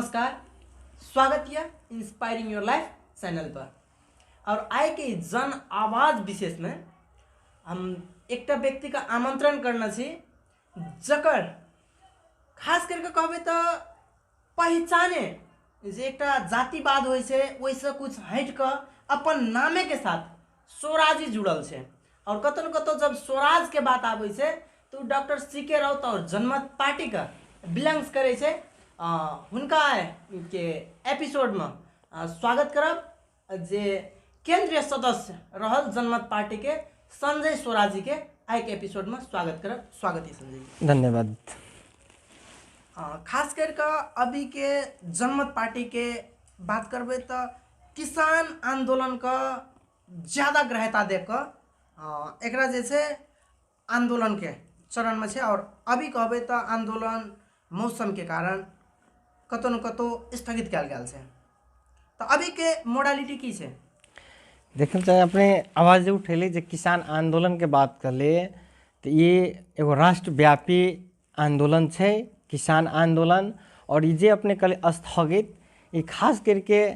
नमस्कार, स्वागत है इंस्पायरिंग योर लाइफ चैनल पर। और आए के जन आवाज विशेष में हम एक व्यक्ति का आमंत्रण करना चाहिए जकर खास करके कहबे तो पहचाने जे एक जातिवाद हो वैसे कुछ हट कर अपन नामे के साथ स्वराजी जुड़ल है। और कतो न कतो जब स्वराज के बात आवे से तो डॉक्टर सीके राउत और जनमत पार्टी का बिलोंग्स करे छे। हुनका के एपिसोड में स्वागत करब जे केंद्रीय सदस्य रहल जनमत पार्टी के संजय स्वराजी के आए के एपिसोड में स्वागत करब। स्वागत है संजय जी। धन्यवाद। खास करके अभी के जनमत पार्टी के बात करबे तो किसान आंदोलन का ज़्यादा ग्रहता देकर एकरा जैसे आंदोलन के चरण में छे। और अभी कहबे तो आंदोलन मौसम के कारण कतो न कतो स्थगित कल गया है। तो अभी के मोडालिटी की छे देखल चाहे अपने आवाज उठेली जे किसान आंदोलन के बात कर ले तो ये एगो राष्ट्रव्यापी आंदोलन है किसान आंदोलन। और ये जे अपने कल स्थगित ये खास करके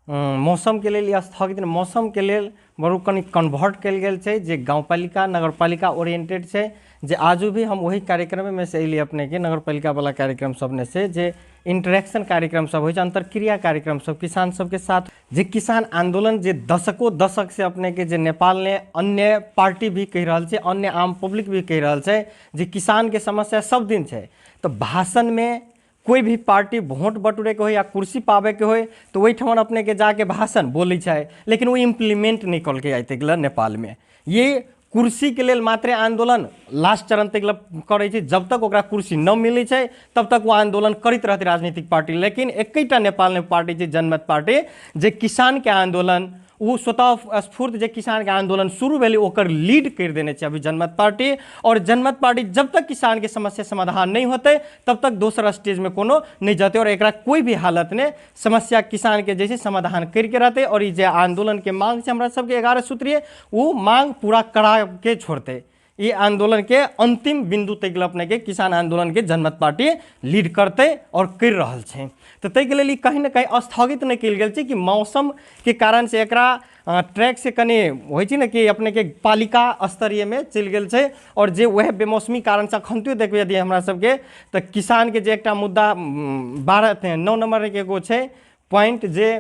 मौसम के लिए स्थगित मौसम के लिए बड़ो कनी कन्वर्ट कल गया है जे गाँवपालिका नगरपालिका ओरिएंटेड है। जे आजू भी हम वही कार्यक्रम में से अली अपने के नगरपालिका वाला कार्यक्रम सब ने से जे इंटरेक्शन कार्यक्रम सब हो अंतरक्रिया कार्यक्रम सब किसान सब के साथ जे किसान आंदोलन जे दशकों दशक से अपने के जे नेपाल ने अन्य पार्टी भी कह रहा है अन्य आम पब्लिक भी कह रहा है जे किसान के समस्या सब दिन है। तो भाषण में कोई भी पार्टी वोट बटोरे के हो या कुर्सी पावे के हो तो वही ठमन अपने के जाके भाषण बोली है लेकिन वो इम्प्लीमेंट नहीं कल के आते गल नेपाल में। ये कुर्सी के लिए मात्र आंदोलन लास्ट चरण तक करे छे। जब तक ओकरा कुर्सी न मिली है तब तक वो आंदोलन करते रहते राजनीतिक पार्टी। लेकिन एकटा नेपाल में पार्टी है जनमत पार्टी जे किसान के आंदोलन वो स्वतः स्फूर्त जे किसान के आंदोलन शुरू भेल ओकर लीड कर देने अभी जनमत पार्टी। और जनमत पार्टी जब तक किसान के समस्या समाधान नहीं होते तब तक दोसर स्टेज में कोनो नहीं जाते और एकरा कोई भी हालत ने समस्या किसान के जैसे समाधान करके रहते। और ये आंदोलन के मांग से हमारा सबके 11 सूत्रीय वो मांग पूरा करा के छोड़ते। ये आंदोलन के अंतिम बिंदु तक अपने के किसान आंदोलन के जनमत पार्टी लीड करते और कर रहा है। तो तय के लिए कहीं ना कहीं स्थगित नहीं कल गया कि मौसम के कारण से एकरा ट्रैक से कनी हो कि अपने के पालिका स्तरीय में चल गए। और जे वह बेमौसमी कारण से अखनतो देखिए यदि हमारा सबके तो किसान के जे एक मुद्दा 9 नंबर के एगो है पॉइंट जे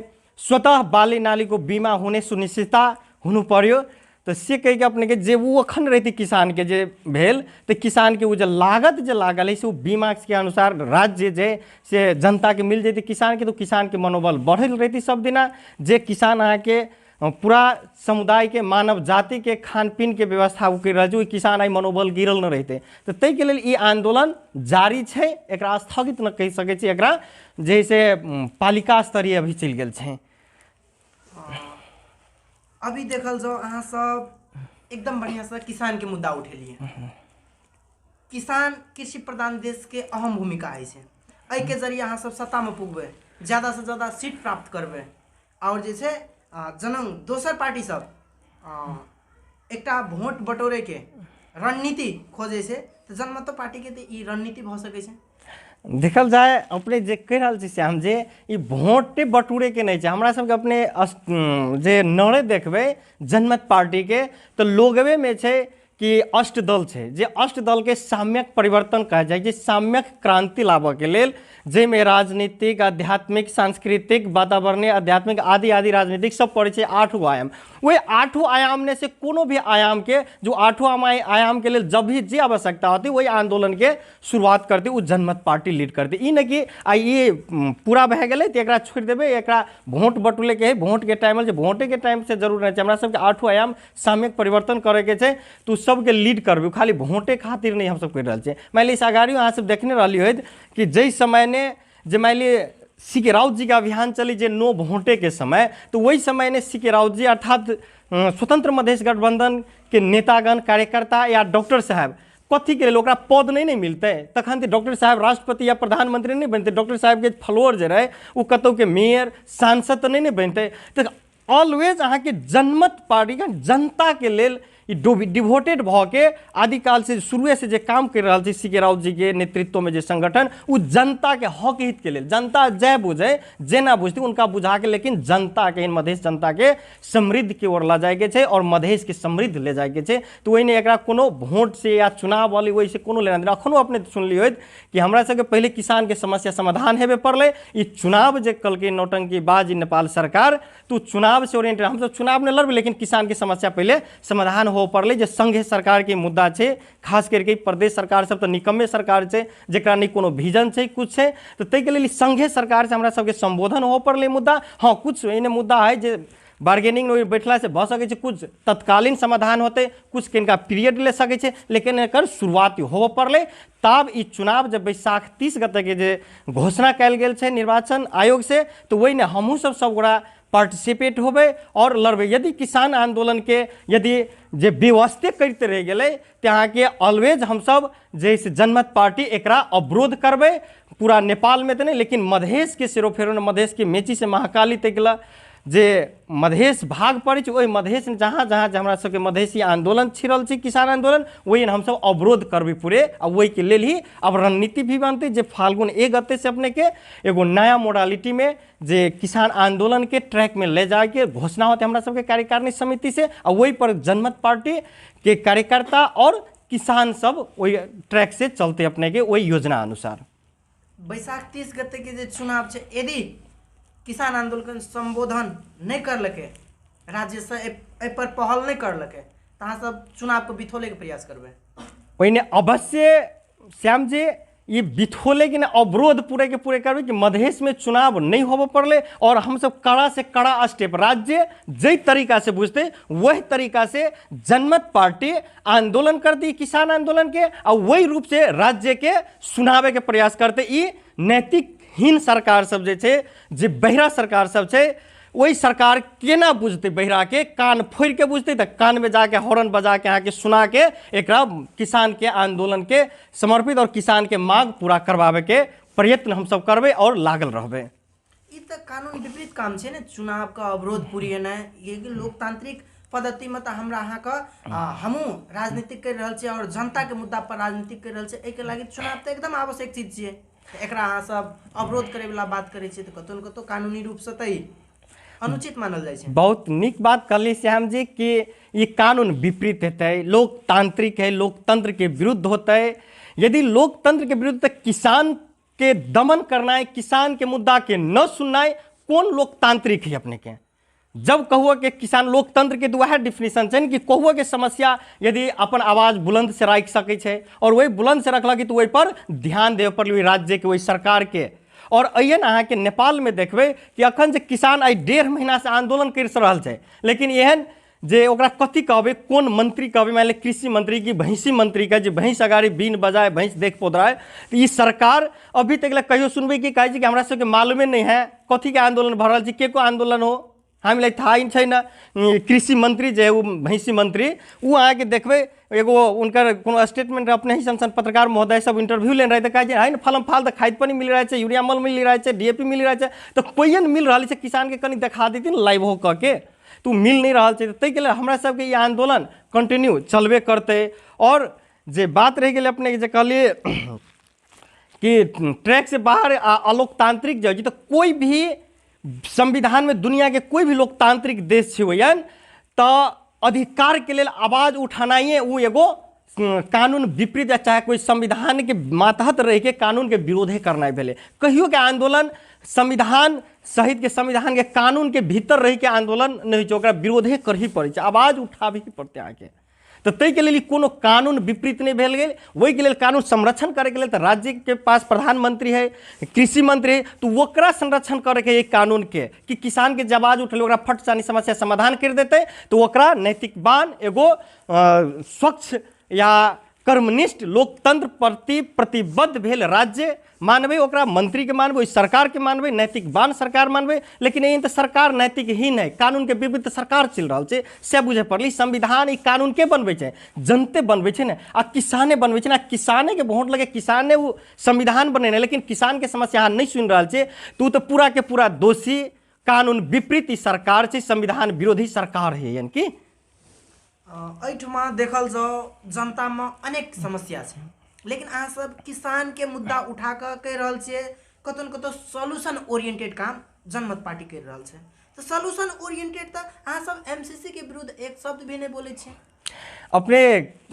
स्वतः बाली नाली को बीमा होने सुनिश्चितता होनु पर्यो। तो से कह के अपने के जे वो अखन रहती किसान के जे भेल तो किसान के वो जो लागत जो लागल है से वो बीमा के अनुसार राज्य जे से जनता के मिल जाती किसान के तो किसान के मनोबल बढ़ल रहती सब दिना। जे किसान अहाँ के पूरा समुदाय के मानव जाति के खान पीन के व्यवस्था वो कर रहे किसान आई मनोबल गिरल न रहते। तो तय के लिए ये आंदोलन जारी है एकरा स्थगित न कह सके छी। एकरा जैसे पालिका स्तरीय अभी चल गए है। अभी देखल जाओ अहाँ सब एकदम बढ़िया से किसान के मुद्दा उठेलिए। किसान कृषि प्रधान देश के अहम भूमिका है एहि के जरिए अहाँ सब सत्ता में पुगबे ज़्यादा से ज़्यादा सीट प्राप्त करबे और जैसे जनंग दोसर पार्टी सब एकटा वोट बटोरे के रणनीति खोजे से तो जनमत पार्टी के तो ई रणनीति भ सके छै। देखल जाए अपने जे कह रहा श्याम जे ये वोटे बटूरे के नहीं हमरा सबके अपने जे नड़े देखबे जनमत पार्टी के तो लोगवे में छे कि अष्टदल है जे अष्टदल के साम्यक परिवर्तन कहा जाए कि साम्यक क्रांति लाबे के लेल जेमे राजनीतिक आध्यात्मिक सांस्कृतिक वातावरणीय आध्यात्मिक आदि आदि राजनीतिक सब पड़े छे 8 आयाम। वही 8 आयाम में से कोनो भी आयाम के जो 8 आयाम के लिए जब भी जे आवश्यकता होती वही आंदोलन के शुरुआत करती वो जनमत पार्टी लीड करती। ई न कि ये पूरा बह गए तो एकरा छोड़ देवे एकरा वोट बटुले के है वोट के टाइम वोटे के टाइम से जरूर नहीं हमरा सबके 8 आयाम साम्यक परिवर्तन करे के छे तो सबके लीड करबे खाली वोटे खातिर नहीं हम सब कर रहे। मान ली अगाड़ी अहाँ सब देखने रही हो कि जै समय ने जे मान ली सीके राउत जी का अभियान चली जे नो वोटे के समय तो वही समय ने सीके राउत जी अर्थात स्वतंत्र मधेश गठबंधन के नेतागण कार्यकर्ता या डॉक्टर साहब कथी के लिए ओकरा पद नहीं मिलते तखन तो डॉक्टर साहब राष्ट्रपति या प्रधानमंत्री नहीं बनते। डॉक्टर साहब के फॉलोअर जे रहे वो कतौ के मेयर सांसद तो नहीं बनते। तो ऑलवेज अहाँ के जनमत पार्टी का जनता के लेल डिवोटेड भ के आदिकाल से शुरुए से जे काम कर रहा है सीके राउत जी के नेतृत्व में जे संगठन उ जनता के हक हित के लिए जनता जय बुझे जे ना बुझती उनका बुझा के लेकिन जनता के मधेश जनता के समृद्धि की ओर ला जाए के छे और मधेश के समृद्ध ले जाए के छे। तो वही ने एकरा कोनो वोट से या चुनाव वाली वही से कोनो लेना देना अखनो अपने सुनली होत कि हमरा सबके पहले किसान के समस्या समाधान हेबे पड़ले ई चुनाव जे कल के नौटंकी बाजी नेपाल सरकार तो चुनाव से ओरिएंटेड हम सब चुनाव ने लड़बे लेकिन किसान के समस्या पहले समाधान हो पड़ले जे संघीय सरकार के मुद्दा छे खास करके प्रदेश सरकार सब तो निकम्मे सरकार छे जेकरा नहीं कोनो विजन छे कुछ छे तो तै के लिए संघीय सरकार से हमरा सबके संबोधन हो पड़ले मुद्दा हाँ कुछ एने मुद्दा है जे बार्गेनिंग में बैठला से भ सके कुछ तत्कालीन समाधान होते कुछ किनका पीरियड ले सके लेकिन एकर शुरुआत हो पड़ले तब ई चुनाव जब बैसाख 30 गते के जे घोषणा कल गेल छे निर्वाचन आयोग से तो वही ने हमहूँ सब गोड़ा पार्टिसिपेट होबे और लड़बे। यदि किसान आंदोलन के यदि जे व्यवस्थे करते रह गए तहाँ के ऑलवेज हम सब जैसे जनमत पार्टी एकरा अवरोध करबे पूरा नेपाल में तो नहीं लेकिन मधेश के सिरोफेरो मधेश के मेची से महाकाली तक जे मधेश भाग पड़े वही मधेश जहाँ जहाँ हमरा सबके मधेशी आंदोलन छिड़ल छी किसान आंदोलन वही हम सब अवरोध करबी पूरे और वही के लेल ही अब रणनीति भी बनते जे फाल्गुन 1 गते से अपने के एगो नया मोडालिटी में जे किसान आंदोलन के ट्रैक में ले जाके घोषणा होते हमरा सबके कार्यकारिणी समिति से और वही पर जनमत पार्टी के कार्यकर्ता और किसान सब वही ट्रैक से चलते अपने के वही योजना अनुसार। बैसाख 30 गते के जे चुनाव छे यदि किसान आंदोलन संबोधन नहीं करलके राज्य से ए पर पहल नहीं करलके तहाँ सब चुनाव को बिथोले के प्रयास करबे वही अवश्य श्याम जी ये बिथोले कि अवरोध पूरे के पूरे करबे कि मधेश में चुनाव नहीं हो पड़ले और हम सब कड़ा से कड़ा स्टेप राज्य जै तरीका से बुझते वही तरीका से जनमत पार्टी आंदोलन करती किसान आंदोलन के और वही रूप से राज्य के सुनावे के प्रयास करते ये नैतिक हीन सरकार सब जे बहिरा सरकार सब वही सरकार केना बुझते बहिरा के कान फोड़ के बुझते तो कान में जाके हॉर्न बजा के यहाँ के सुना के एकरा किसान के आंदोलन के समर्पित और किसान के मांग पूरा करवावे के प्रयत्न हम सब करबे और लागल रहबे। ई तो कानून विपरीत काम छे ने चुनाव का अवरोध पुरियना ये लोकतांत्रिक पद्धति में तो हमरा अहाँ का हमू राजनीतिक कर रहल छे और जनता के मुद्दा पर राजनीतिक कर रहल छे एके लागि चुनाव तो एकदम आवश्यक चीज छे एकरा अहाँ सब अवरोध करे वाला बात करे छे तो कतौ न कतौ कानूनी रूप से तई अनुचित मानल जाए छे। बहुत निक बात कहली श्याम जी कि ये कानून विपरीत हेतै लोकतांत्रिक है लोकतंत्र के विरुद्ध होता है। यदि लोकतंत्र के विरुद्ध किसान के दमन करना है किसान के मुद्दा के न सुनना है कौन लोकतांत्रिक है अपने के जब कहुआ के किसान लोकतंत्र के वह डिफिनेशन है कि कहुआ के समस्या यदि अपन आवाज बुलंद से राख सके छे और वही बुलंद से रखलक तो वही पर ध्यान देवे पड़ल राज्य के वही सरकार के और अयन अहाँ के नेपाल में देखबे कि अखन जे किसान आई 1.5 महीना से आंदोलन कर रहल छे लेकिन एहन जे ओकरा कथी कहबे कौन मंत्री कहबे मान ले कृषि मंत्री की भैंसी मंत्री का जे भैंस अगाड़ी बीन बजाए भैंस देख पोदराए तो ये सरकार अभी तक कहियो सुनबे कि कहे कि हमरा सबके मालूमे नहीं है कथी के आंदोलन भर रहल के को आंदोलन हो हमें था ही छै ना। कृषि मंत्री जे भैंसी मंत्री वो अहाँ के देखबे एगो उनकर कोनो स्टेटमेंट अपने ही संसद पत्रकार महोदय सब इंटरव्यू ले रहे थे कहे है ना फलम फाल तो खाद पानी मिल रहा है यूरिया मल मिल रहा है DAP मिल रहा है तो कोई मिल रहा है किसान के कनी देखा देती ना लाइव हो कह के तो मिल नहीं रहा है तै के लिए हमरा सबके ये आंदोलन कंटिन्यू चलबे करते। और जे बात रह गई अपने जे कहलिए कि ट्रैक से बाहर अलोकतांत्रिक जो तो कोई भी संविधान में दुनिया के कोई भी लोकतांत्रिक देश छे तो अधिकार के लिए आवाज उठाना ही वो एगो कानून विपरीत या चाहे कोई संविधान के मातहत रह के कानून के विरोधे करना भेले कहियो के आंदोलन संविधान सहित के संविधान के कानून के भीतर रह के आंदोलन नहीं ओकरा विरोधे कर ही पड़े आवाज उठाबे ही पड़ते आके तो तै के लिए कोनो कानून विपरीत नहीं भेल गेल वही के लिए कानून संरक्षण करे के लिए तो राज्य के पास प्रधानमंत्री है कृषि मंत्री है तो ओकरा संरक्षण करे के एक कानून के कि किसान के जब आवाज उठले ओकरा फट सानी समस्या समाधान कर देते तो ओकरा नैतिकवान एगो स्वच्छ या कर्मनिष्ठ लोकतंत्र प्रति प्रतिबद्ध भेल राज्य मानबे ओकरा मंत्री के मानबे सरकार के मानबे नैतिकवान सरकार मानबे लेकिन एहन तो सरकार नैतिकहीन है कानून के विरुद्ध सरकार चल रहा है से बुझे पड़ली संविधान ई कानून के बनबे छे जनते बनबे छे ने आ किसाने बनबे छे ना किसाने के वोट लगे किसाने वो संविधान बनेने लेकिन किसान के समस्या नहीं सुन रहा है तो पूरा के पूरा दोषी कानून विपरीत सरकार छे संविधान विरोधी सरकार है यानी कि एहिठमा देखल जाओ जनता में अनेक समस्या है, लेकिन अहाँ सब किसान के मुद्दा उठा कर कह रहल छियै, कतौ न कतौ सॉल्यूशन ओरिएंटेड काम जनमत पार्टी कर रहल छै। तो सॉल्यूशन ओरिएंटेड तो अहाँ सब एमसीसी के विरुद्ध एक शब्द भी नहीं बोले छियै। अपने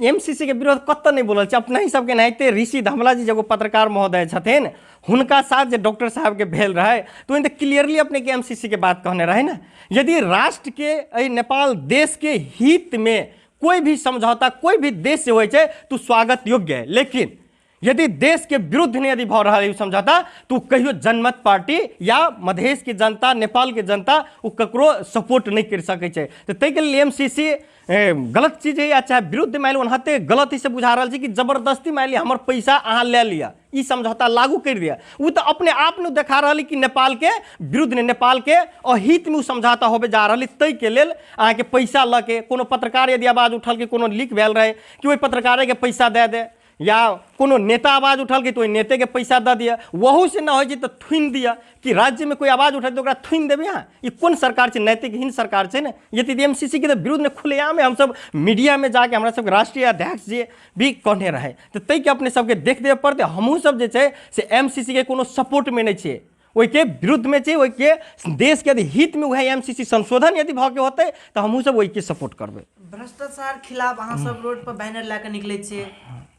एमसीसी के विरोध कतऽ नहीं बोलल छै, अपना ही सबके नाते ऋषि धमला जी जो पत्रकार महोदय छथिन हुनका साथ जो डॉक्टर साहब के भेल रहे तो इन क्लियरली अपने के एमसीसी के बात कहने रहे ना। यदि राष्ट्र के नेपाल देश के हित में कोई भी समझौता कोई भी देश से हो तो स्वागत योग्य है, लेकिन यदि देश के विरुद्ध नहीं यदि भ रहा है समझौता तो कहियो जनमत पार्टी या मधेश की जनता नेपाल के जनता वो ककरो सपोर्ट नहीं कर सके छै। तो तै के लिए एमसीसी गलत चीज है या चाहे विरुद्ध मान ली ओनाते गलत ही से बुझा रहा है कि जबरदस्ती मान ली हमार पैसा अहाँ ले लिया ई समझौता लागू कर दिया। वो तो अपने आप ने देखा रहा कि नेपाल के विरुद्ध ने नेपाल के अहित में समझौता होबे जा रहा तै के लेल अहाँ के पैसा ल के कोनो पत्रकार यदि आवाज उठल के कोनो लीक भेल रहे कि वही पत्रकार के पैसा दे दे या कोनो नेता आवाज उठल के तो नेते के पैसा दे दिया, वहू से ना हो तो थुन दिया कि राज्य में कोई आवाज उठे तो थुन देवे। यहाँ ये कौन सरकार है? नैतिकहीन सरकार है ना। ये एमसीसी के तो विरुद्ध में खुलेआम हम सब मीडिया में जाके हमारा सब राष्ट्रीय अध्यक्ष जी भी कहने रहे तो तै के अपने सबके देख देवे पड़ते। हमहूँ सब जे से एमसीसी के कोनो सपोर्ट में नहीं छे, वही के विरुद्ध में छे, वही के देश के यदि हित में वह एमसीसी संशोधन यदि भ के होते तो हमहूँ सब वही के सपोर्ट करबे। भ्रष्टाचार खिलाफ अहाँ सब रोड पर बैनर लेकर निकले छियै,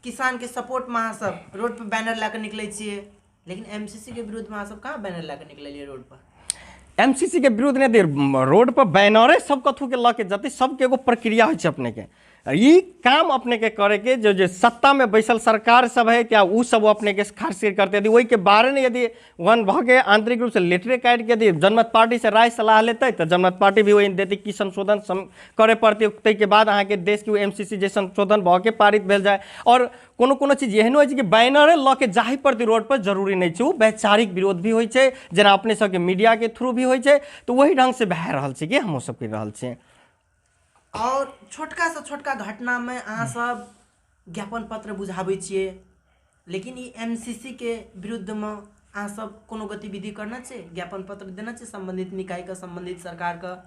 किसान के सपोर्ट में अहाँ सब रोड पर बैनर लेकर निकले छियै, लेकिन एमसीसी के विरुद्ध में अहाँ सब कहाँ बैनर लेकर निकलिए रोड पर? एमसीसी के विरुद्ध ने दे रोड पर बैनरे सब कथू के लके जते सबके एगो प्रक्रिया हो अपने के ई काम अपने के करे के जो सत्ता में बैसल सरकार सब है क्या वो सब अपने के खास करते यदि वही के बारे में यदि वन भ के आंतरिक रूप से लेटरे काट के यदि जनमत पार्टी से राय सलाह लेते तो जनमत पार्टी भी वही देती कि संशोधन करे पड़ते तै के बाद अहाँ के देश के एमसीसी जे संशोधन भ के पारित भेल जाए। और कोनो कोनो चीज एहन हो कि बैनरे ल के जाही पड़ती रोड पर जरूरी नहीं है, वैचारिक विरोध भी हो जना अपने सबके मीडिया के थ्रू भी हो तो वही ढंग से भए रहा है कि हम सब कर रहा है। और छोटका से छोटका घटना में अहाँ सब ज्ञापन पत्र बुझाबै छियै, लेकिन ये एमसीसी के विरुद्ध में अहाँ सब कोनो गतिविधि करना चाहिए, ज्ञापन पत्र देना चाहिए संबंधित निकाय का संबंधित सरकार का।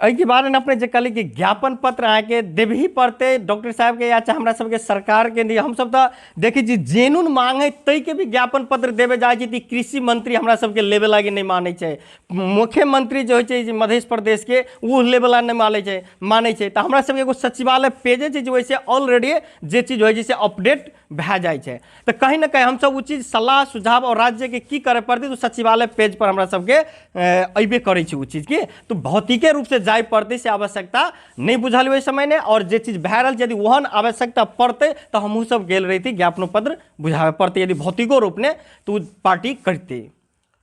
के बारे में अपने जो कहली कि ज्ञापन पत्र आके देव ही पड़ते डॉक्टर साहब के या चाहे हमरा सबके सरकार के हम सब तो देखी जी जेनुन मांग है तै के भी ज्ञापन पत्र देवे जाए कि कृषि मंत्री हमरा सबके लेवे लागे नहीं माने छे, मुख्यमंत्री जो है मध्य प्रदेश के वो लेवे नहीं माने छे तो हमरा सबके एगो सचिवालय पेजे जो वैसे ऑलरेडी जे चीज हो जैसे अपडेट भए जाए छे तो कहीं ना कहीं हम सब वो चीज सलाह सुझाव और राज्य के की करे पड़ती तो सचिवालय पेज पर हमरा सबके अबे करे छे वो चीज के तो भौतिके रूप से जाए पड़ते से आवश्यकता नहीं बुझल ओहि समय ने। और जे चीज भए रहल यदि वहन आवश्यकता पड़ते तो हमहूँ सब गेल रही थी ज्ञापन पत्र बुझावे पड़ते यदि भौतिको रूप ने तो पार्टी करते।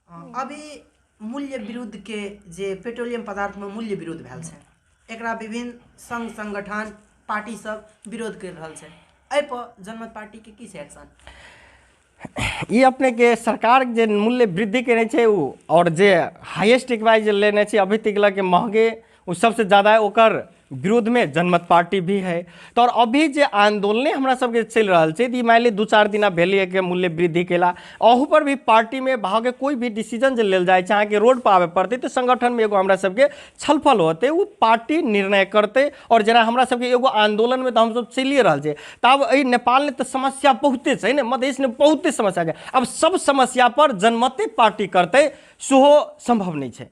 अभी मूल्य विरुद्ध के जे पेट्रोलियम पदार्थ में मूल्य विरोध भेल छै एकरा विभिन्न संघ संगठन पार्टी सब विरोध कर रहल छै, एहि पर जनमत पार्टी के की एक्शन? ये अपने के सरकार जे मूल्य वृद्धि करे छे और जे हाईएस्ट इक्वाइज लेने छे अभी तक के महंगे वो सबसे ज़्यादा है ओकर विरोध में जनमत पार्टी भी है। तो और अभी जे आंदोलन हमरा सबके चल रहा है मान ली 2-4 दिन भेलिए के मूल्य वृद्धि केला अहू पर भी पार्टी में भागे कोई भी डिसीजन जो लेल जाए चाहे कि रोड पर आवे पड़ते तो संगठन में एगो हमरा सबके छलफल होते वो पार्टी निर्णय करते। और जना हमरा सबके एगो आंदोलन में तो हम सब चलिए रहा है तब नेपाल ने तो समस्या बहुते है ना, मधेश ने बहुते समस्या है, अब सब समस्या पर जनमते पार्टी करते सेहो संभव नहीं है।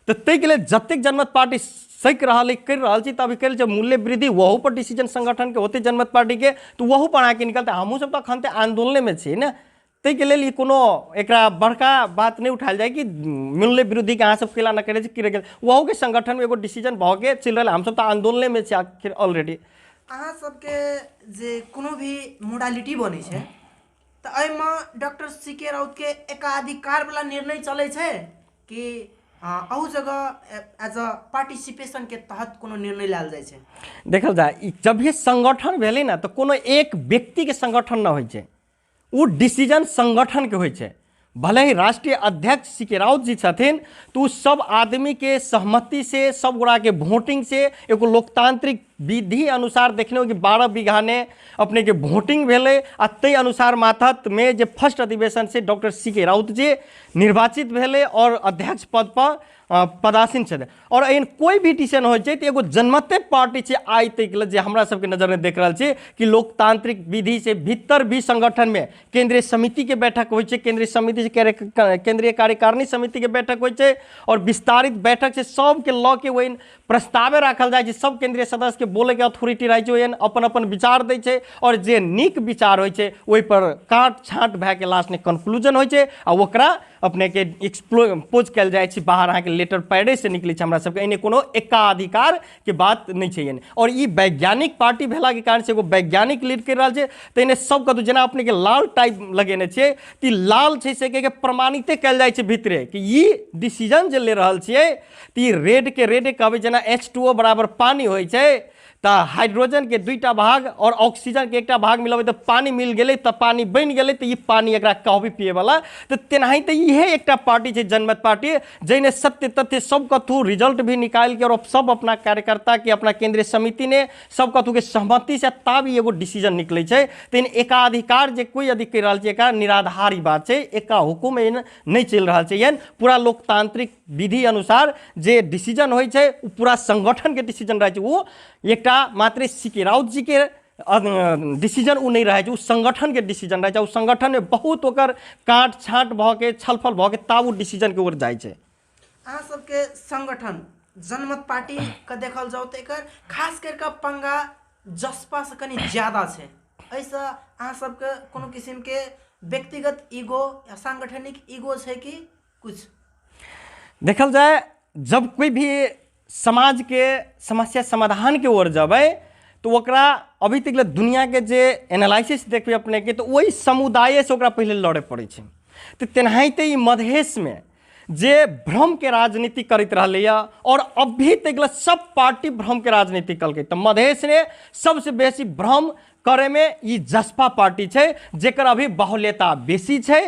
तो तै के लिए जतेक जनमत पार्टी सक रहा कर रहा तभी कल जब मूल्य वृद्धि वहू पर डिसीजन संगठन के होते जनमत पार्टी के तो वहू पर आके निकलते हमहूँ सब तो अखनते आंदोलन में छे ना। तै के लिए कोनो एकरा बड़का बात नहीं उठाल जाए कि मूल्य वृद्धि के अहाँ सब केला न करे वहू के संगठन में एगो डिसीजन भ के चल रहा हम सब तो आंदोलन में छे आखिर ऑलरेडी। अहाँ सबके जे कोनो भी मोडालिटी बने छे तो एहिमे डॉक्टर सीके राउत के एकाधिकार वाला निर्णय चले छे कि अहू जगह एज अ पार्टिसिपेशन के तहत कोनो निर्णय लाल जाए छे? देखल जाए जब ये संगठन भेले ना तो कोनो एक व्यक्ति के संगठन न होय छे, वो डिसीजन संगठन के होय छे। भले ही राष्ट्रीय अध्यक्ष सीके राउत जी छथिन तो सब आदमी के सहमति से सब गोड़ा के वोटिंग से एगो लोकतांत्रिक विधि अनुसार देखने हो कि 12 बीघा ने अपने के वोटिंग भेले आ तै अनुसार माथत में जे फर्स्ट अधिवेशन से डॉक्टर सी.के. राउत जी निर्वाचित भेले और अध्यक्ष पद पर पदासीन छे। और एहन कोई भी डिसीजन हो जाए तो एगो जनमते पार्टी छे आइ तक जे हमरा सबके नजर में देख रहा छे कि लोकतांत्रिक विधि से भीतर भी संगठन में केंद्रीय समिति के बैठक होइ छे, केंद्रीय समिति से केंद्रीय कार्यकारिणी समिति के बैठक होइ छे और विस्तारित बैठक से सबके ल के वही प्रस्तावे राखल जाए, सब केंद्रीय सदस्य के बोले के अथॉरिटी रहे छे, अपन अपन विचार दै छे और जे नीक विचार होइ छे ओहि पर काट छांट भए के लास्ट में कंक्लूजन होइ छे आ ओकरा अपने के एक्सपोज कल जाए छे बाहर अहाँ के लेटर पैडे से निकले छे। हमरा सबके एने कोनो एकाधिकार के बात नहीं छे और ई वैज्ञानिक पार्टी भेला के कारण से एगो वैज्ञानिक लीड कर रहा छे। तो इन्हें सब कतु जना अपने के लाल टाइप लगेने छे ती लाल छे से के प्रमाणित कल जाए छे भीतरे कि ई डिसीजन जे ले रहल छिए ती रेड के रेड कहबे जना H2O बराबर पानी होइ छे तो हाइड्रोजन के 2टा भाग और ऑक्सीजन के 1टा भाग मिलबे तो पानी मिल गए तो पानी बन गए तो ये पानी एकरा कहबे पिए वाला। तो तेनाही तो यह एक पार्टी है जनमत पार्टी जैने सत्य तथ्य सब कथू रिजल्ट भी निकाल के और सब अपना कार्यकर्ता के अपना केंद्रीय समिति ने सब कथू के सहमति से तब एगो डिसीजन निकले छे। तो इन एकाधिकार जे कोई अधिक कर रहा है निराधारी बात है, एका हुकुम नहीं चल रहा है। पूरा लोकतांत्रिक विधि अनुसार जे डिसीजन होइ छे पूरा संगठन के डिसीजन रहे वो एक मात्र सी.के. राउत जी के डिसीजन उ नहीं रहे, उ संगठन के डिसीजन रहे। उ संगठन में बहुत ओकर काट छाट भ के छलफल भ के तब उ डिसीजन के ओर जाए छे। अहाँ सबके संगठन जनमत पार्टी का देखल जाओ तो एकर खास करके पंगा जसपा से कनी ज्यादा छे। ऐसा अहाँ सबके कोनो किस्म के व्यक्तिगत ईगो या सांगठनिक ईगो छे कि कुछ देखल जाए जब कोई भी समाज के समस्या समाधान के ओर जबै तो ओकरा अभी तक दुनिया के जे एनालिसिस देखबे अपने के तो वही समुदाय से ओकरा पहले लड़े पड़े छे। तो तेनाहिते ई मधेश में जे भ्रम के राजनीति करते रहले और अभी तक सब पार्टी भ्रम के राजनीति कल तो मधेश ने सबसे बेसी भ्रम करे में ई जसपा पार्टी छे जेकर अभी बाहुल्यता बेसी छे।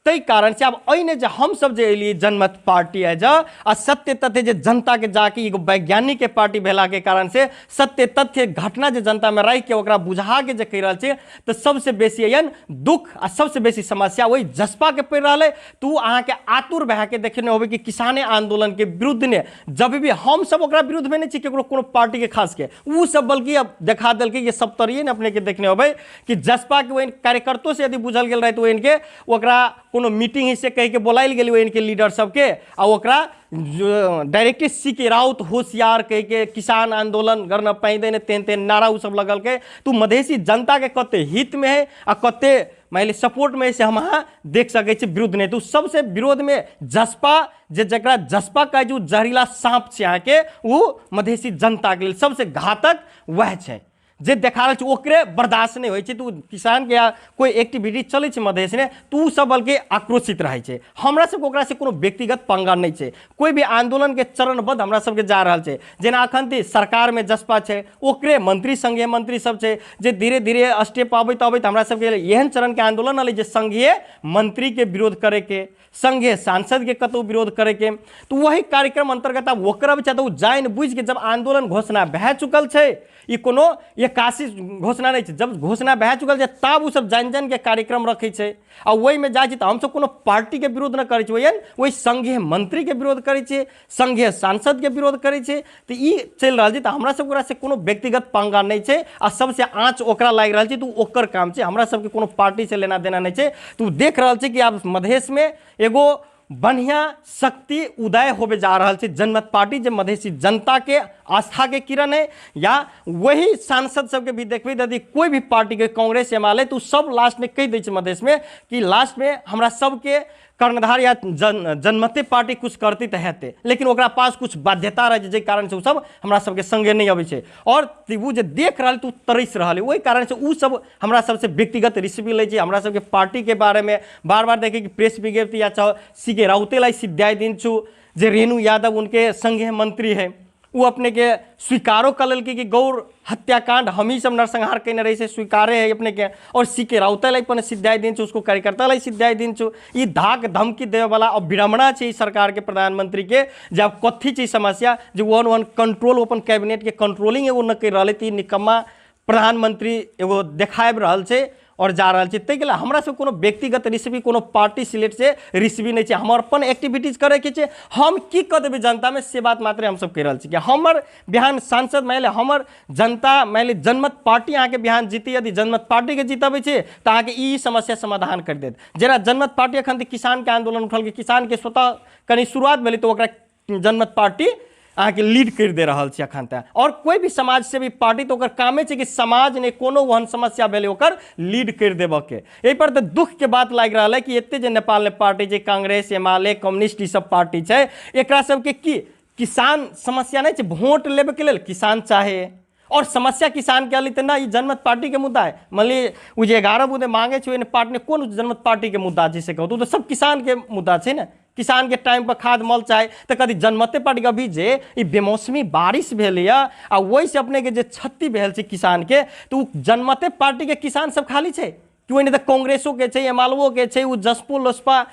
तै कारण से अब अने जे हम सब जे एलिए जनमत पार्टी है जा आ सत्य तथ्य जे जनता के जाके एगो वैज्ञानिक के पार्टी भेला के कारण से सत्य तथ्य घटना जे जनता में रह के ओकरा बुझा के जे कह रहल छे तो सबसे बेसी अयन दुख आ सबसे बेसी समस्या वही जसपा के पड़ रहा है। तो अहाँ के आतुर बह के देखने होबे कि किसाने आंदोलन के विरुद्ध ने जब भी हम सब ओकरा विरुद्ध में नहीं छी केकरो कोनो पार्टी के खास के उ सब बल्कि अब देखा दिल कि ये सब तरिए ने अपने के देखने होबे कि जसपा के वही कार्यकर्तो से यदि बुझल गेल रहे तो इनके ओकरा कोनो मीटिंग हिस्से कह के बोलाइल गेल इनके लीडर सबके आ ओकरा डायरेक्टली सी.के. राउत होशियार कह के किसान आंदोलन करना पैदे ने तेन तेन नारा उ सब लगल के तू मधेसी जनता के कते हित में है आ कते मान सपोर्ट में से हम अहाँ देख सके विरुद्ध नहीं। तो सबसे विरोध में जसपा जे जकरा जसपा का जो जहरीला सांप छे अहाँ के वो मधेसी जनता के लिए सबसे घातक वह छे जे देखा रहा ओकरे बर्दाश्त नहीं होय छे। तो किसान के कोई एक्टिविटी चले छे मधेश ने तो सब बल्कि आक्रोशित रहे छे। हमरा सब ओकरा से कोनो व्यक्तिगत पंगा नहीं छे, कोई भी आंदोलन के चरणबद्ध हमरा सबके जा रहल छे। जेना अखन सरकार में जसपा छे ओकरे मंत्री संघीय मंत्री सब छे जे धीरे धीरे स्टेप अबैत अबैत हमरा सबके एहन चरण के आंदोलन अलै जे संघीय मंत्री के विरोध करे के संघीय सांसद के कतौ विरोध करे के। तो वही कार्यक्रम अंतर्गत ओकरा भी चाहता जान बुझ के जब आंदोलन घोषणा भए चुकल छे ये कोनो एकासी घोषणा नहीं छे, जब घोषणा भए चुकल छे तब उ सब जान जान के कार्यक्रम रखे छे आ वही में जाय छे तो हम सब कोनो पार्टी के विरोध न करे छे वही संघीय मंत्री के विरोध करे छे संघीय सांसद के विरोध करे छे। तो ई चल रहल छे तो हमरा सब ओकरा से कोनो व्यक्तिगत पंगा नहीं छे आ सबसे आँच ओकरा लाग रहल छे तो ओकर काम छे, हमरा सबके कोनो पार्टी से लेना देना नहीं छे। तो देख रहल छे कि अब मधेश में एगो बढ़िया शक्ति उदय होबे जा रहा है जनमत पार्टी जो मधेसी जनता के आस्था के किरण है। या वही सांसद सबके भी देखबे यदि कोई भी पार्टी के कांग्रेस एमाले तो सब लास्ट में कह दै छै मधेश में कि लास्ट में हमरा सबके कर्णधार या जनमते पार्टी कुछ करती तो हेते लेकिन ओकरा पास कुछ बाध्यता रहे जे कारण से उ सब हमरा सबके संगे नहीं अबै छै और उ जे देख रहल तू तरस रहल है वही कारण से उ सब हमरा सबसे व्यक्तिगत रिसीवी ले छै। हमरा सबके पार्टी के बारे में बार बार देखे कि प्रेस विज्ञप्ति या चाहे सी.के. राउते लाई सिद्धाय दिन छु जे रेणु यादव उनके संघीय मंत्री है वो अपने के स्वीकारो कर लेल कि गौर हत्याकांड हम ही सब नरसंहार कने रही से स्वीकारे है अपने के, और सीके राउता लाई सिद्धाई दिन उसको कार्यकर्ता लाई सिद्धाई दिन ये धाक धमकी देवे वाला और विडम्बना है सरकार के प्रधानमंत्री के, जब कथी चीज समस्या जो वन कंट्रोल अपन कैबिनेट के कंट्रोलिंग एगो न कर रहे थे, निकम्मा प्रधानमंत्री एगो देखाब रहा है और जा रहा है। ताहि के लिए हमरा सब कोनो व्यक्तिगत रिसीवी कोनो पार्टी सिलेक्ट से रिसीवी नहीं है, हम अपन एक्टिविटीज करे के छे, हम की कर देवे जनता में से बात मात्र हम सब कह रहा छी कि हमर बिहान सांसद माने हमर जनता माने जनमत पार्टी अहाँ के बिहान जीती, यदि जनमत पार्टी के जीतबे छे तो अहाँ के ई समस्या समाधान कर देत। जरा जनमत पार्टी अखन तक किसान के आंदोलन उठल के किसान के स्वतः कनी शुरुआत भेलै तो ओकरा जनमत पार्टी अहाँ के लीड कर दे रहा है अखन तक, और कोई भी समाज से भी पार्टी तो कामे है कि समाज ने कोनो वहन समस्या भेले ओकर लीड कर देव के। यही पर तो दुख के बात लग रहा है कि एते जे नेपाल में पार्टी है कांग्रेस एमाले कम्युनिस्ट सब पार्टी है, एकरा सबके की किसान समस्या नहीं है, वोट लेवे के लिए किसान चाहे और समस्या किसान के लिए ना, ये जनमत पार्टी के मुद्दा है। मान ली वो 11 बुदे मांगे छे पार्टी ने कौन जनमत पार्टी के मुद्दा जिसे कहूँ तो सब किसान के मुद्दा है ना, किसान के टाइम पर खाद मल चाहे तो कभी जनमते पार्टी अभी जे ये बेमौसमी बारिश भेल आ वही से अपने के जे क्षति भेल छै किसान के, तो जनमते पार्टी के किसान सब खाली है कि वही नहीं तो कांग्रेसों के छै एमालो के छै, जसपो लोसपा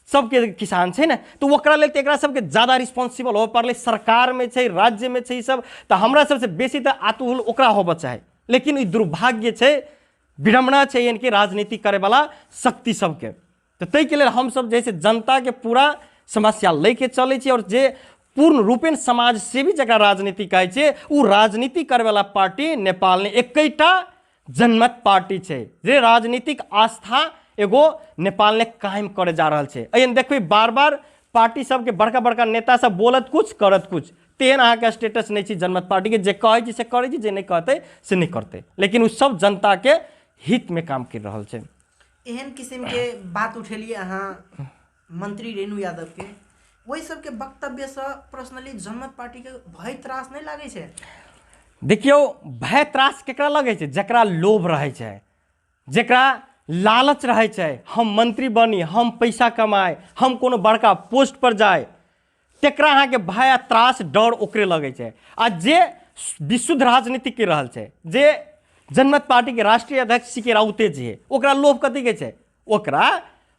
सबके किसान है ना, तो ओकरा लेल एकरा सबके ज़्यादा रिस्पॉन्सिबल हो पड़े, सरकार में छै राज्य में छै सब, तो हमरा सबसे बेसी तो आतुल ओकरा होबे चाहे। लेकिन ई दुर्भाग्य है विडम्बना है इनके राजनीति करे वाला शक्ति सबके। तो तै के लिए हम सब जैसे जनता के पूरा समस्या लेके चले छी, और जे पूर्ण रूपेण समाज सेवी जगह राजनीति कहे छे उ राजनीति करे वाला पार्टी नेपाल में एकैटा जनमत पार्टी है, जे राजनीतिक आस्था एगो नेपाल ने कायम करे जा रहा है। अन देखो बार बार पार्टी सबके बड़का बड़का नेता सब बोलत कुछ करत कुछ, तेन अहाँ के स्टेटस नहीं जनमत पार्टी के, जे कहे से करे, जे नहीं कहते से नहीं करते, लेकिन उ सब जनता के हित में काम कर रहा है। एहन किस्म के बात उठेलिए अहाँ मंत्री रेणु यादव के, वही सब के वक्तव्य से पर्सनली जनमत पार्टी के भय त्रास नहीं लागे छे। देखियो भय त्रास केकरा लगे छे, जकरा लोभ रहे छे, जकरा लालच रहे छे, हम मंत्री बनी, हम पैसा कमाए, हम कोनो बड़का पोस्ट पर जाए, तेकरा अहाँ के भय त्रास डर ओकरे लगे छे। आ जे विशुद्ध राजनीति कर रहा है, जे जनमत पार्टी के राष्ट्रीय अध्यक्ष सीके राउते जी है, ओकरा लोभ कथी के छे, ओकरा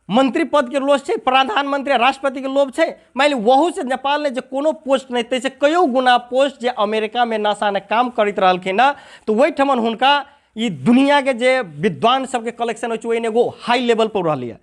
मंत्री पद के लोभ छे, प्रधानमंत्री राष्ट्रपति के लोभ छे। मान ली वहू से नेपाल ने जो कोनो पोस्ट नहीं तैसे कयो गुना पोस्ट जे अमेरिका में नासा ने काम करत रहलखिन ना, तो वही ठमन हुनका ये दुनिया के जे विद्वान सबके कलेक्शन हो एगो हाई लेवल पर रही,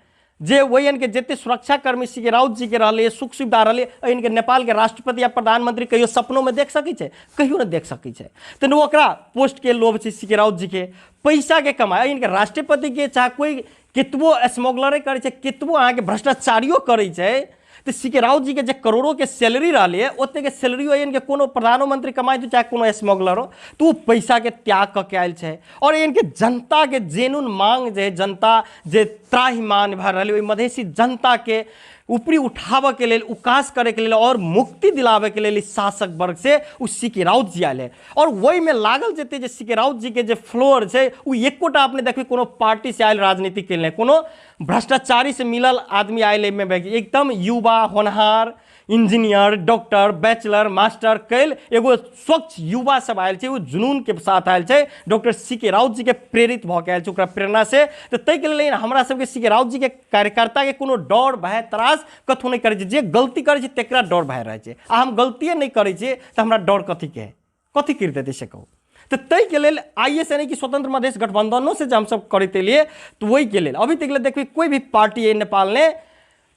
जे वही इनके जिते सुरक्षाकर्मी सीके राउत जी के रहे, सुख सुविधा रहे, इनके नेपाल के राष्ट्रपति या प्रधानमंत्री कहियो सपनों में देख सकी है, कहियो नहीं देख सकी है। तो ओकरा पोस्ट के लोभ है, सीके राउत जी के पैसा के कमाए, इनके राष्ट्रपति के चाहे कोई कितबो स्मगलरे करे छे, कितबो अहाँ के भ्रष्टाचारियों करे छे, तो सीके राउत जी के जे करोड़ों के सैलरी रही है, ओते के सैलरी इनके कोनो प्रधानमंत्री कमाए तो चाहे कोनो स्मगलर हो, तो वो पैसा के त्याग करके आयल है। और इनके जनता के जेनुन मांग जे जनता जे त्राहिमाम भर रही, वही मधेसी जनता के ऊपरी उठावे के लिए, उकास करे के लिए और मुक्ति दिलावे के लिए शासक वर्ग से सीके राउत जी आयल है। और वही में लागल जेते जे सीके राउत जी के जे फ्लोर है वो एकोटा अपने देखिए कोनो पार्टी से आयल राजनीति के लिए, कोनो भ्रष्टाचारी से मिलल आदमी आयल में एकदम युवा होनहार इंजीनियर डॉक्टर बैचलर मास्टर कैल एगो स्वच्छ युवा सब आयल छे, वो जुनून के साथ आयल छे, डॉक्टर सीके राउत जी के प्रेरित भऽ आयल छे ओकरा प्रेरणा से। तो तै के लेल हमरा सबके सीके राउत जी के कार्यकर्ता के कोनो डर भय त्रास कथो नहीं करे छे, जे गलती करे छे तेकरा डर भय रहे छे, आ हम गलतिये नहीं करे छे तो हमरा डर कथी के, कथी कर देते से कहू। तो तै के लेल आइए से नहीं कि स्वतंत्र मधेश गठबंधनों से हम सब करते लिए, तो वही के लेल अभी तक देखिए कोई भी पार्टी है नेपाल ने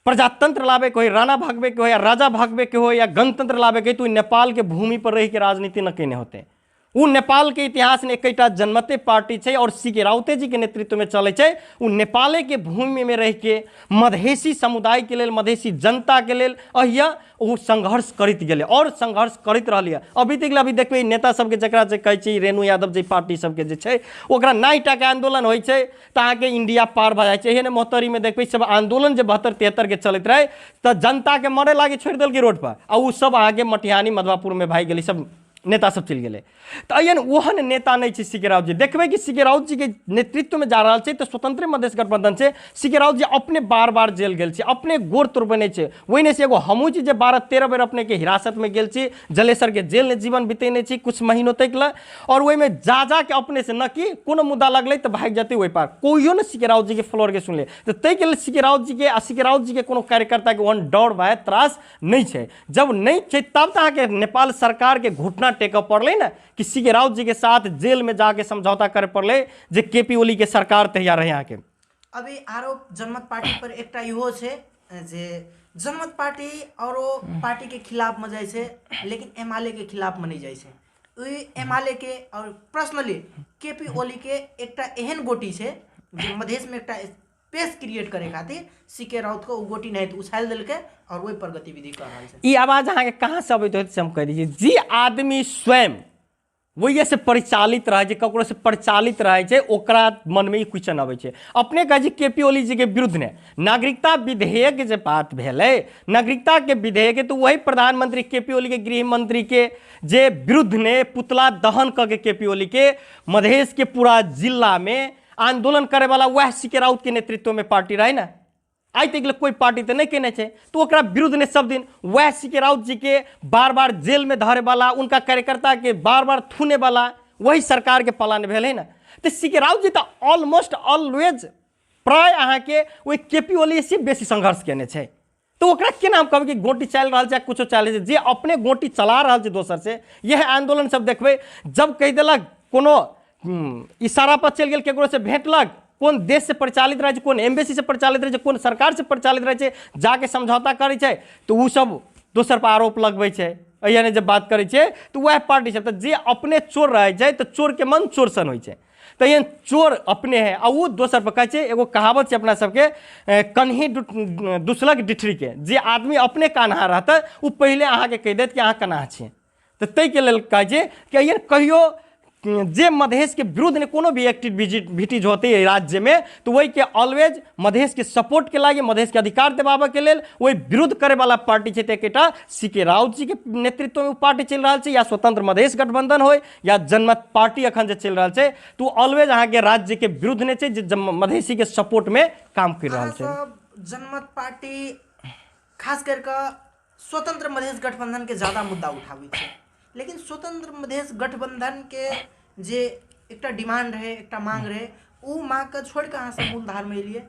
प्रजातंत्र लावे के हो, राणा भागवे के हो या राजा भागवे के हो या गणतंत्र लावे के, तो नेपाल के भूमि पर रह के राजनीति न केने होते। वो नेपाल के इतिहास में एकटा जनमते पार्टी है और सीके राउते जी के नेतृत्व में चले छे। वो नेपाले के भूमि में रह के मधेसी समुदाय के लेल, मधेसी जनता के लेल अहिया वो संघर्ष करते गए और संघर्ष करते रही। अभी तक अभी देखिए नेता सबके जकरा जे कहै छै रेणु यादव जी पार्टी सबके जे छै ओकरा 9टा के आंदोलन होइ छै तऽ अहाँके इंडिया पार भऽ जाइ छै। एहन मोहतरी में देखिए सब आंदोलन जे 72-73 के चलते रहे तो जनता के मरे लागे छोड़ दिल रोड पर, आ वो सब आगे मटिहानी मधवापुर में भाग गई, सब नेता सब चल गए। तो अयन ओहन नेता नहीं है सीके राउत जी। देखबे कि सीके राउत जी के नेतृत्व में जा रहा है तो स्वतंत्र मधेश गठबंधन से सीके राउत जी अपने बार बार जेल गेल छे, अपने गोर तोड़बने छे। वही ने से एगो हमू छी जे 12-13 बेर अपने के हिरासत में गेल छी, जलेसर के जेल में जीवन बितेने छी कुछ महीनों तक ला। और वही में जा के अपने से न कि कोनो मुद्दा लगले तो भाग जाते वही पार कोइयो न सीके राउत जी के फ्लोर के सुनले। तो तै के सीके राउत जी के सीके राउत जी के कोनो कार्यकर्ता के वन डर भय त्रास नहीं है। जब नहीं है तब तो के नेपाल सरकार के घुटना टेकअप पड़े ना कि सीके राउत जी के साथ जेल में जाके समझौता करे पड़े जे केपी ओली के सरकार तैयार है। यहाँ के अभी आरोप जनमत पार्टी पर एक इहो है जे जनमत पार्टी और पार्टी के खिलाफ में जाए छे, लेकिन एमाले के खिलाफ में नहीं जाए छे। एमाले के और पर्सनली केपी ओली के एक एहन गोटी है जो मधेश में एक स्पेस क्रिएट करे खातिर सीके राउत को गोटी नहीं तो उछाल दिलके और वही पर गतिविधि कर रहा है। ये आवाज अहाँ के कहाँ से अबैत होत से हम कह दीजिए। जी आदमी स्वयं वही से परिचालित रहे छै, ककरो से परिचालित रहे छै, ओकरा मन में क्वेश्चन आबै छै। अपने कहे केपी ओली जी के विरुद्ध ने नागरिकता विधेयक जे बात भेलै, नागरिकता के विधेयक तो वही प्रधानमंत्री केपी ओली के गृह मंत्री के जे विरुद्ध ने पुतला दहन करके केपी ओली के मधेश के पूरा जिला में आंदोलन करे वाला वह सीके राउत के नेतृत्व में पार्टी रहे ना। आज तक कोई पार्टी तो नहीं केने छे, तो ओकरा विरुद्ध ने सब दिन वह सीके राउत जी के बार बार जेल में धरे वाला, उनका कार्यकर्ता के बार बार थूने वाला वही सरकार के पाला भेल है ना। तो सीके राउत जी तो ऑलमोस्ट ऑलवेज प्राय अहाँ के वही केपी ओली से बेसी संघर्ष केने छे। तो ओकरा केना हम कहब कि गोटी चल रहा है कुछो चल जे अपने गोटी चला रहा है दोसर से। यह आंदोलन सब देखबे जब कह दिलक कोनो इशारा पर चल गेल केकरो से भेंटलक, कौन देश से परिचालित रहे, कौन एम्बेसी से परिचालित रहे, कौन सरकार से परिचालित रहे, जाके समझौता करे छै, तो वो सब दोसर पर आरोप लगबै छै। यानी जब बात करे छै तो वह पार्टी सब तो जे अपने चोर रहे छै तो चोर के मन चोर सन होइ छै। तो ये चोर अपने है और वो दोसर पर कहे छै। एगो कहावत छै अपना सबके कन्ही दुसलक डिठरी के, जे आदमी अपने कान्हा रहता वो पहले अहाँ के कह देत कि अहाँ कन्हा छी। तो तै के लेल कहे छै कि ये कहियो जे मधेश के विरुद्ध ने कोनो भी एक्टिविटीज होते है राज्य में तो वही के ऑलवेज मधेश के सपोर्ट के लागे, मधेश के अधिकार दिलाबे के लेल वही विरुद्ध करे वाला पार्टी है। एकटा सीके राउत जी के नेतृत्व में पार्टी चल रहा है, या स्वतंत्र मधेश गठबंधन हो या जनमत पार्टी अखन जे चल रहा है तो ऑलवेज अहाँ के राज्य के विरुद्ध ने जे मधेशी के सपोर्ट में काम कर रहा है। जनमत पार्टी खास करके स्वतंत्र मधेश गठबंधन के ज्यादा मुद्दा उठावे छै, लेकिन स्वतंत्र मधेश गठबंधन के जे एक डिमांड रहे, एक मांग रहे, उ मांग के छोड़ के अहाँ सब मूलधार में एलिए।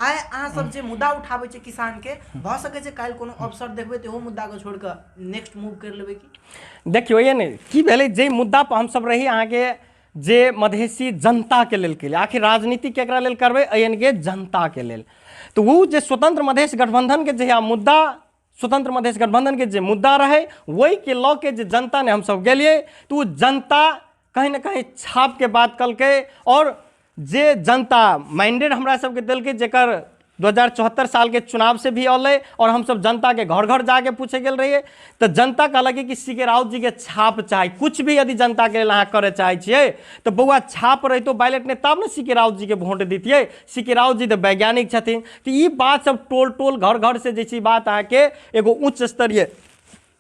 आइ अहाँ सब जे मुद्दा उठावे छै किसान के, भ सके छै काल्हि कोनो अवसर देखबे तो मुद्दा के छोड़ के नेक्स्ट मूव कर लेबे की। देखियो ये ने की भेले जे मुद्दा पर हम सब रही अहाँ के जे मधेशी जनता के लेल के लिए, आखिर राजनीति केकरा लेल करबे अयन के जनता के लेल। तो वो जे स्वतंत्र मधेश गठबंधन के जे मुद्दा, स्वतंत्र मधेश गठबंधन के जे मुद्दा रहे वही के लऽ के जे जनता ने हम सब गेलिए तो जनता कहीं ना कहीं छाप के बात कल के। और जे जनता माइंडेड हमरा सबके दिल के जेकर 2074 साल के चुनाव से भी अलै और हम सब जनता के घर घर जाके पूछे गेल रहिए तो जनता कहलक कि सीके राउत जी के छाप चाहे कुछ भी यदि जनता के लिए अहाँ करे चाहे छिए तो बउआ छाप रहितो बैलेट ने तब न सीके राउत जी के वोट दितिए। सीके राउत जी तो वैज्ञानिक छथिन, तो ये बात सब टोल टोल घर घर से जैसी बात अहाँ के एगो उच्च स्तरीय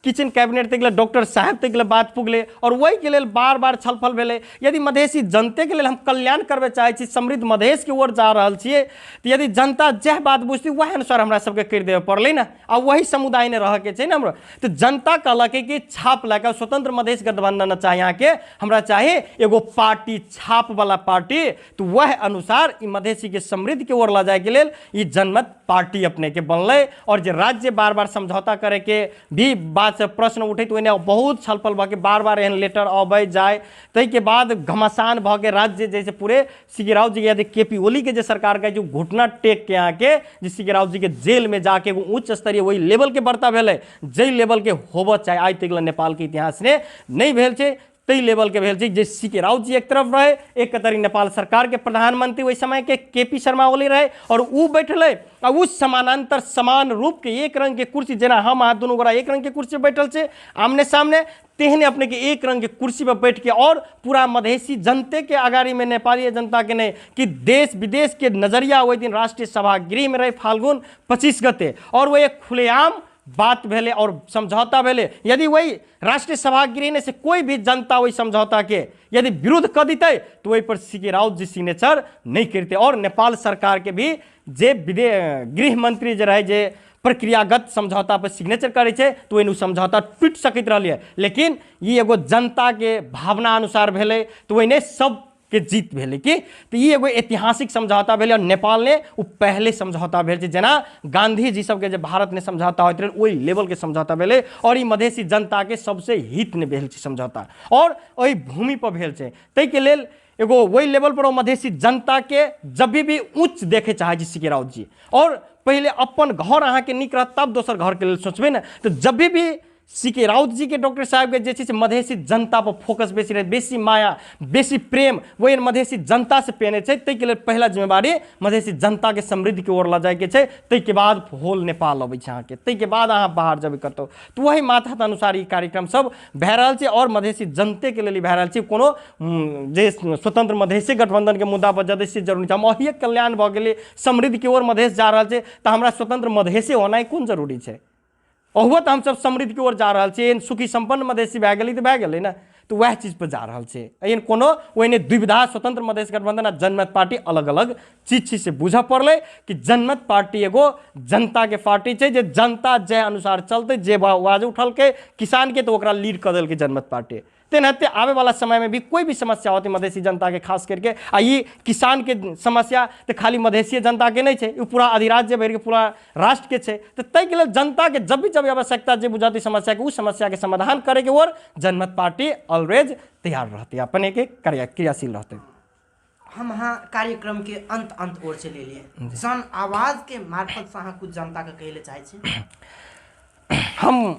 किचन कैबिनेट तक डॉक्टर साहब तक बात पुगले और वही के लिए बार बार छलफल भेले। यदि मधेशी जनते के लिए हम कल्याण करबे चाहे छी, समृद्ध मधेश के ओर जा रहा छिए, तो यदि जनता जह बात बुझती वह अनुसार हमरा सबके कर देवे पड़ले ना, आ वही समुदाय ने रह के छै ना हमरा। तो जनता कहलक कि छाप लगा स्वतंत्र मधेश गठबंधन चाहे यहाँ के हमरा चाहे एगो पार्टी छाप वाला पार्टी, तो वह अनुसार मधेशी के समृद्धि के ओर ला जाए के लिए ये जनमत पार्टी अपने के बनले। और जो राज्य बार बार समझौता करे के भी बात से प्रश्न उठे तो इन्हें बहुत छलफल भ के बार बार एहन लेटर अबै जाए, तै के बाद घमासान भ के राज्य जैसे पूरे सीके राउत जी के यदि केपी ओली के जो सरकार का जो घुटना टेक के आके जे सीके राउत जी के जेल में जाके वो उच्च स्तरीय वही लेवल के बर्ता भेले, जै लेवल के होबऽ चाहे आज तक नेपाल के इतिहास ने नहीं भेल छै, तई लेवल के भेल छै। जे सीके राउत जी एक तरफ रहे, एक कतरी नेपाल सरकार के प्रधानमंत्री वही समय के केपी शर्मा ओली रहे और उ बैठले और उस समानांतर समान रूप के एक रंग के कुर्सी जेना हम अहाँ दुनू गोरा एक रंग के कुर्सी बैठल छे आमने सामने, तेहने अपने के एक रंग के कुर्सी पर बैठ के और पूरा मधेशी जनते के अगाड़ी में नेपाली जनता के नहीं कि देश विदेश के नजरिया वही दिन राष्ट्रीय सभा गृह में रहे फाल्गुन 25 गते और वो एक खुलेआम बात भेले और समझौता भेले, यदि वही राष्ट्रीय सभा गृह से कोई भी जनता वही समझौता के यदि विरोध कर देते तो वही पर सीके राउत जी सिग्नेचर नहीं करते। और नेपाल सरकार के भी जे गृह मंत्री जे रहे जे प्रक्रियागत समझौता पर सिग्नेचर करे छे तो इन समझौता टूट सकते रहिए, लेकिन ये एगो जनता के भावना अनुसार भेले तो वही सब के जीत भेले कि तो ये एगो ऐतिहासिक समझौता भेले। और नेपाल ने वो पहले समझौता भेल छे, जना गांधी जी सबके जे भारत ने समझौता होते रहे वही लेवल के समझौता भेले और ये मधेसी जनता के सबसे हित ने भेल छे समझौता और वही भूमि पर भेल छे। तै के लेल एगो वही लेवल पर मधेसी जनता के जब भी उच्च देखे चाहे सीके राउत जी, और पहले अपन घर अहाँ के निक रहत तब दोसर घर के लिए सोचबे ना। तो जब भी सीके राउत जी के डॉक्टर साहब के जे मधेसी जनता पर फोकस बेसी रहे, बेसी माया बेसी प्रेम वही मधेसी जनता से पेने छे। तै के लिए पहला जिम्मेवारी मधेसी जनता के समृद्धि के ओर ला जाए के छे, तै के बाद होल नेपाल अबै छे अहाँ के, तै के बाद अहाँ बाहर जब करतो। तो वही माथा अनुसार ये कार्यक्रम सब भए रहल छे और मधेसी जनते के लिए भए रहल छे। कोनो जे स्वतंत्र मधेसी गठबंधन के मुद्दा पर जदस्य जरूरी छे, हम अहिए कल्याण भ गेले समृद्धि के ओर मधेस जा रहल छे तो हमरा स्वतंत्र मधेसी होना कोन जरूरी छे। ओहो तो हम सब समृद्धि की ओर जा रहा छे, सुखी संपन्न मधेसी भए गेलै तो भए गेलै ना, तो वह चीज पर जा रहा छे। एहन कोनो ओहिने द्विविधा स्वतंत्र मधेश गठबंधन आ जनमत पार्टी अलग अलग चीज से बुझ पड़ले कि जनमत पार्टी एगो जनता के पार्टी छे, जे जनता जे अनुसार चलते जे आवाज उठल के किसान के तो ओकरा लीड कर देल के जनमत पार्टी। तेनाते आवे वाला समय में भी कोई भी समस्या होती मधेसी जनता के खास करके आ ये किसान के समस्या तो खाली मधेसी जनता के नहीं है, पूरा अधिराज्य भर के पूरा राष्ट्र के छे। तो तय के लिए जनता के जब भी आवश्यकता जे बुझाती समस्या के उस समस्या के समाधान करे के और जनमत पार्टी ऑलवेज तैयार रहती है, अपने के क्रियाशील रहते। हम यहाँ कार्यक्रम के अंत ओर चले लिए, जन आवाज के मार्फत से अहाँ कुछ जनता के कहले चाहे छी। हम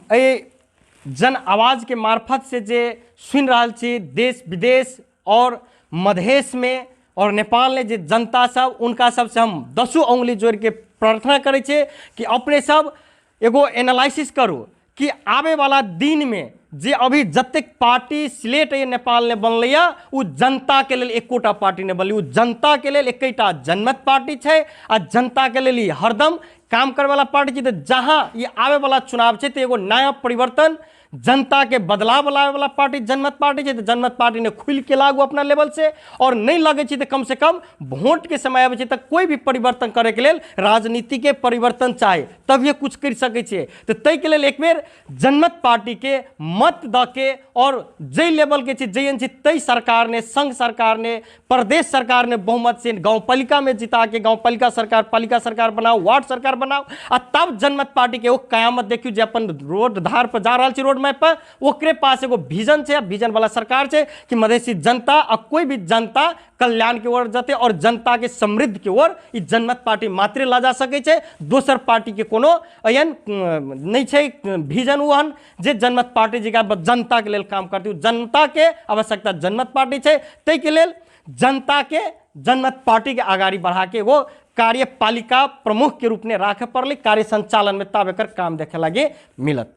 जन आवाज के मार्फत से जे सुन रहा छी देश विदेश और मधेश में और नेपाल ने जे जनता सब उनका सब से हम 10 उंगली जोड़ के प्रार्थना करे छे कि अपने सब एगो एनालिसिस करू कि आवे वाला दिन में जे अभी जतेक पार्टी सिलेट ये नेपाल ने बनल उ जनता के लिए एकोटा पार्टी ने बनल, उ जनता के लिए एकटा जनमत पार्टी छे आ जनता के लिए हरदम काम करे वाला पार्टी छे। जहाँ ये आवे वाला चुनाव छे तो एगो नया परिवर्तन जनता के बदलाव लावे वाला पार्टी जनमत पार्टी है। तो जनमत पार्टी ने खुल के लागू अपना लेवल से और नहीं लगे तो कम से कम वोट के समय आवे तक कोई भी परिवर्तन करे के लेल राजनीति के परिवर्तन चाहे तब ये कुछ कर सके छे। तो तय के लेल एक बेर जनमत पार्टी के मत द के और जै लेवल के जैन तय सरकार ने संघ सरकार ने प्रदेश सरकार ने बहुमत से गाँव पालिका में जिता के गाँव पालिका सरकार पालिका सरकार बनाओ वार्ड सरकार बनाओ आ तब जनमत पार्टी के वो कयामत देखियो जे अपन रोड धार पर जा रहा रोड मैप पर ओकरे पास एगो विजन है, विजन वाला सरकार है कि मधेसी जनता और कोई भी जनता कल्याण की ओर जाते और जनता के समृद्धि की ओर जनमत पार्टी मात्र ला जा सके छे। दोसर पार्टी के कोनो एहन नहीं है विजन ओहन जे जनमत पार्टी जी का जनता के लिए काम करती, जनता के आवश्यकता जनमत पार्टी है। तै के लेल जनता के जनमत पार्टी के आगाड़ी बढ़ा के वो कार्यपालिका प्रमुख के रूप में राखे पड़े, कार्य संचालन में तब एकर काम देखे लगे मिलत।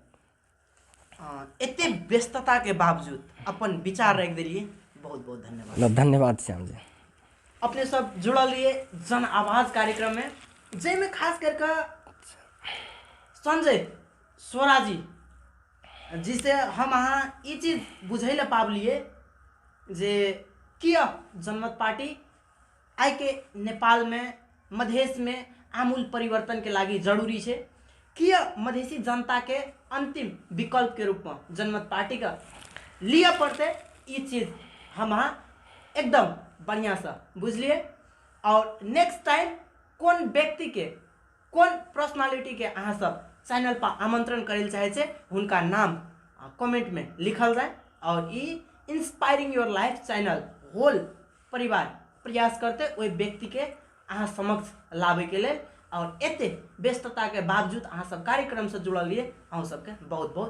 इतने व्यस्तता के बावजूद अपन विचार रख दिलिए, बहुत बहुत धन्यवाद। धन्यवाद श्याम जी। अपने सब जुड़ल लिए जन आवाज कार्यक्रम में, में खास करके संजय स्वराजी जिसे हम अहाँ ये चीज बुझे ला पावलिए जे किया जनमत पार्टी आई के नेपाल में मधेश में आमूल परिवर्तन के लागी जरूरी है, किया मधेसी जनता के अंतिम विकल्प के रूप में जनमत पार्टी का लिया पड़ते। ये चीज हम एकदम बढ़िया से बुझलिए और नेक्स्ट टाइम कौन व्यक्ति के कौन पर्सनालिटी के अहाँ सब चैनल पर आमंत्रण करे चाहे छे उनका नाम कमेंट में लिखल जाए और ये inspiring your life channel whole परिवार प्रयास करते वही व्यक्ति के अहाँ समक्ष लावे के लिए और एते व्यस्तता के बावजूद अहाँ सब कार्यक्रम से जुड़ल लिए हम सबके बहुत बहुत